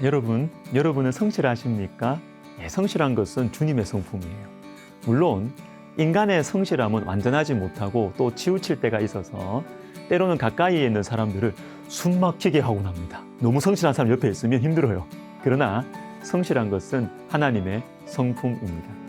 여러분은 성실하십니까? 예, 성실한 것은 주님의 성품이에요. 물론 인간의 성실함은 완전하지 못하고 또 치우칠 때가 있어서 때로는 가까이에 있는 사람들을 숨 막히게 하곤 합니다. 너무 성실한 사람 옆에 있으면 힘들어요. 그러나 성실한 것은 하나님의 성품입니다.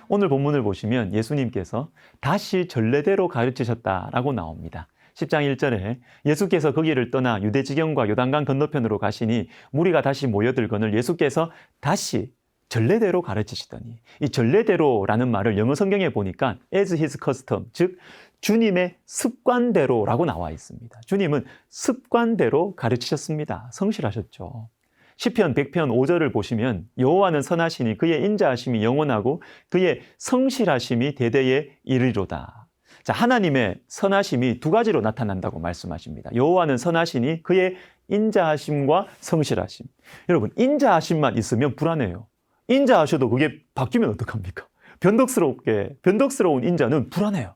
오늘 본문을 보시면 예수님께서 다시 전례대로 가르치셨다라고 나옵니다. 10장 1절에 예수께서 거기를 떠나 유대지경과 요단강 건너편으로 가시니 무리가 다시 모여들거늘 예수께서 다시 전례대로 가르치시더니, 이 전례대로라는 말을 영어 성경에 보니까 as his custom, 즉 주님의 습관대로라고 나와 있습니다. 주님은 습관대로 가르치셨습니다. 성실하셨죠. 시편 100편 5절을 보시면 여호와는 선하시니 그의 인자하심이 영원하고 그의 성실하심이 대대에 이르리로다. 자, 하나님의 선하심이 두 가지로 나타난다고 말씀하십니다. 여호와는 선하시니 그의 인자하심과 성실하심. 여러분, 인자하심만 있으면 불안해요. 인자하셔도 그게 바뀌면 어떡합니까? 변덕스러운 인자는 불안해요.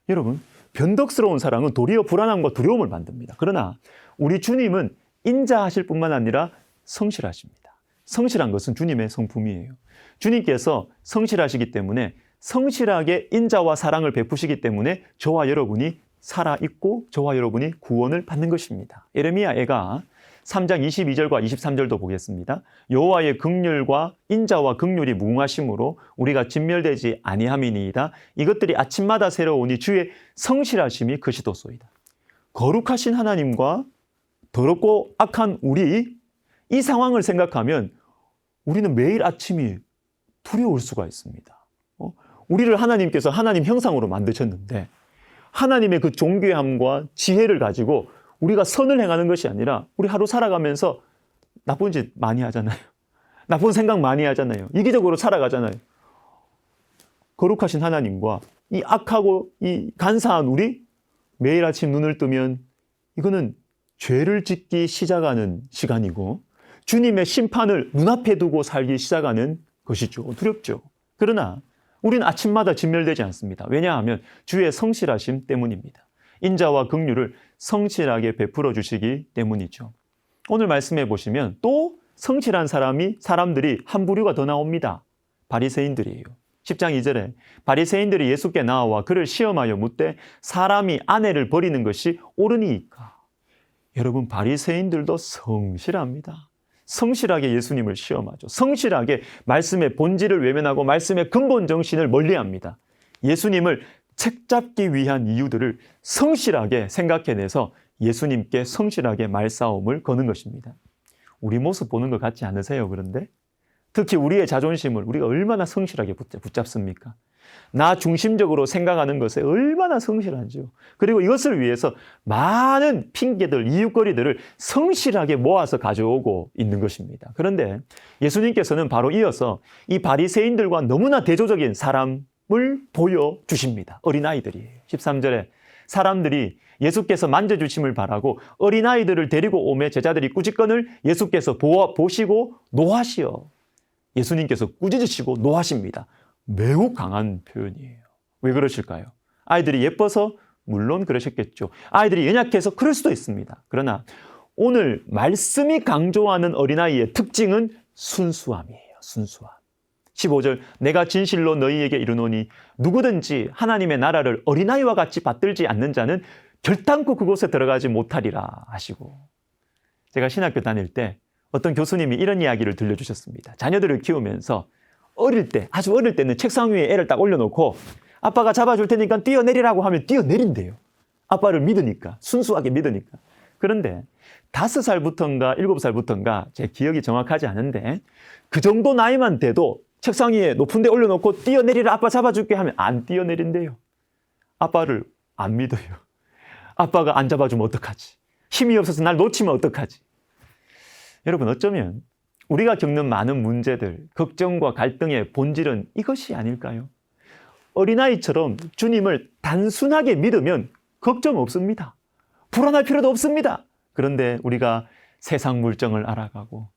여러분, 변덕스러운 사랑은 도리어 불안함과 두려움을 만듭니다. 그러나 우리 주님은 인자하실 뿐만 아니라 성실하십니다. 성실한 것은 주님의 성품이에요. 주님께서 성실하시기 때문에 성실하게 인자와 사랑을 베푸시기 때문에 저와 여러분이 살아있고 저와 여러분이 구원을 받는 것입니다. 예레미야가 3장 22절과 23절도 보겠습니다. 여호와의 긍휼과 인자와 긍휼이 무궁하심으로 우리가 진멸되지 아니함이니이다. 이것들이 아침마다 새로우니 주의 성실하심이 크시도소이다. 거룩하신 하나님과 더럽고 악한 우리, 이 상황을 생각하면 우리는 매일 아침이 두려울 수가 있습니다. 우리를 하나님께서 하나님 형상으로 만드셨는데 하나님의 그 존귀함과 지혜를 가지고 우리가 선을 행하는 것이 아니라 우리 하루 살아가면서 나쁜 짓 많이 하잖아요. 나쁜 생각 많이 하잖아요. 이기적으로 살아가잖아요. 거룩하신 하나님과 이 악하고 이 간사한 우리, 매일 아침 눈을 뜨면 이거는 죄를 짓기 시작하는 시간이고 주님의 심판을 눈앞에 두고 살기 시작하는 것이죠. 두렵죠. 그러나 우리는 아침마다 진멸되지 않습니다. 왜냐하면 주의 성실하심 때문입니다. 인자와 긍휼을 성실하게 베풀어 주시기 때문이죠. 오늘 말씀해 보시면 또 성실한 사람들이 한 부류가 더 나옵니다. 바리새인들이에요. 10장 2절에 바리새인들이 예수께 나와 그를 시험하여 묻되 사람이 아내를 버리는 것이 옳으니까. 여러분, 바리새인들도 성실합니다. 성실하게 예수님을 시험하죠. 성실하게 말씀의 본질을 외면하고 말씀의 근본 정신을 멀리합니다. 예수님을 책잡기 위한 이유들을 성실하게 생각해내서 예수님께 성실하게 말싸움을 거는 것입니다. 우리 모습 보는 것 같지 않으세요? 그런데 특히 우리의 자존심을 우리가 얼마나 성실하게 붙잡습니까? 나 중심적으로 생각하는 것에 얼마나 성실한지요. 그리고 이것을 위해서 많은 핑계들, 이유거리들을 성실하게 모아서 가져오고 있는 것입니다. 그런데 예수님께서는 바로 이어서 이 바리새인들과 너무나 대조적인 사람을 보여주십니다. 어린아이들이에요. 13절에 사람들이 예수께서 만져주심을 바라고 어린아이들을 데리고 오매 제자들이 꾸짖거늘 예수께서 보시고 노하시어. 예수님께서 꾸짖으시고 노하십니다. 매우 강한 표현이에요. 왜 그러실까요? 아이들이 예뻐서? 물론 그러셨겠죠. 아이들이 연약해서 그럴 수도 있습니다. 그러나 오늘 말씀이 강조하는 어린아이의 특징은 순수함이에요. 순수함. 15절 내가 진실로 너희에게 이르노니 누구든지 하나님의 나라를 어린아이와 같이 받들지 않는 자는 결단코 그곳에 들어가지 못하리라 하시고, 제가 신학교 다닐 때 어떤 교수님이 이런 이야기를 들려주셨습니다. 자녀들을 키우면서 어릴 때, 아주 어릴 때는 책상 위에 애를 딱 올려놓고 아빠가 잡아줄 테니까 뛰어내리라고 하면 뛰어내린대요. 아빠를 믿으니까, 순수하게 믿으니까. 그런데 5살부터인가 7살부터인가 제 기억이 정확하지 않은데 그 정도 나이만 돼도 책상 위에 높은 데 올려놓고 뛰어내리라, 아빠 잡아줄게 하면 안 뛰어내린대요. 아빠를 안 믿어요. 아빠가 안 잡아주면 어떡하지? 힘이 없어서 날 놓치면 어떡하지? 여러분, 어쩌면 우리가 겪는 많은 문제들, 걱정과 갈등의 본질은 이것이 아닐까요? 어린아이처럼 주님을 단순하게 믿으면 걱정 없습니다. 불안할 필요도 없습니다. 그런데 우리가 세상 물정을 알아가고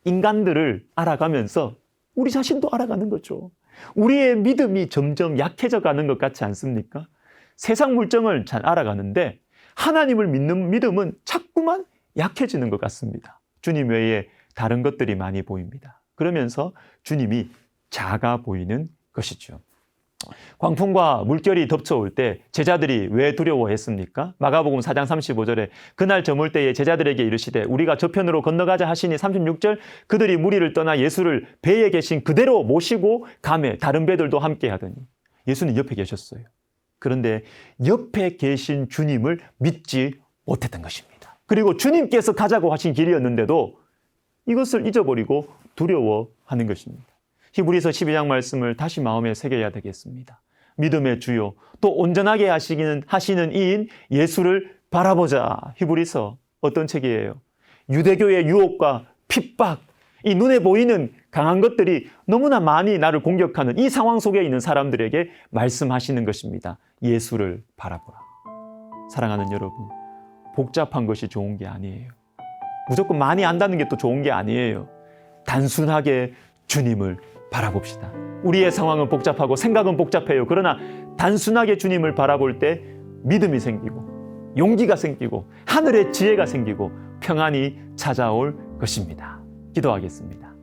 인간들을 알아가면서 우리 자신도 알아가는 거죠. 우리의 믿음이 점점 약해져 가는 것 같지 않습니까? 세상 물정을 잘 알아가는데 하나님을 믿는 믿음은 자꾸만 약해지는 것 같습니다. 주님 외에 다른 것들이 많이 보입니다. 그러면서 주님이 작아 보이는 것이죠. 광풍과 물결이 덮쳐올 때 제자들이 왜 두려워했습니까? 마가복음 4장 35절에 그날 저물 때에 제자들에게 이르시되 우리가 저편으로 건너가자 하시니 36절 그들이 무리를 떠나 예수를 배에 계신 그대로 모시고 가매 다른 배들도 함께 하더니 예수는 옆에 계셨어요. 그런데 옆에 계신 주님을 믿지 못했던 것입니다. 그리고 주님께서 가자고 하신 길이었는데도 이것을 잊어버리고 두려워하는 것입니다. 히브리서 12장 말씀을 다시 마음에 새겨야 되겠습니다. 믿음의 주요 또 온전하게 하시는 이인 예수를 바라보자. 히브리서 어떤 책이에요? 유대교의 유혹과 핍박, 이 눈에 보이는 강한 것들이 너무나 많이 나를 공격하는 이 상황 속에 있는 사람들에게 말씀하시는 것입니다. 예수를 바라보라. 사랑하는 여러분, 복잡한 것이 좋은 게 아니에요. 무조건 많이 안다는 게 또 좋은 게 아니에요. 단순하게 주님을 바라봅시다. 우리의 상황은 복잡하고 생각은 복잡해요. 그러나 단순하게 주님을 바라볼 때 믿음이 생기고 용기가 생기고 하늘의 지혜가 생기고 평안이 찾아올 것입니다. 기도하겠습니다.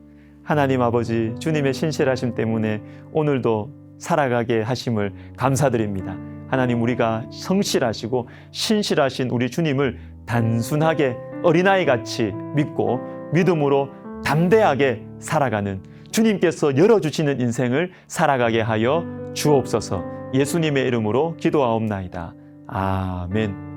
하나님 아버지, 주님의 신실하심 때문에 오늘도 살아가게 하심을 감사드립니다. 하나님, 우리가 성실하시고 신실하신 우리 주님을 단순하게 어린아이같이 믿고 믿음으로 담대하게 살아가는 주님께서 열어주시는 인생을 살아가게 하여 주옵소서. 예수님의 이름으로 기도하옵나이다. 아멘.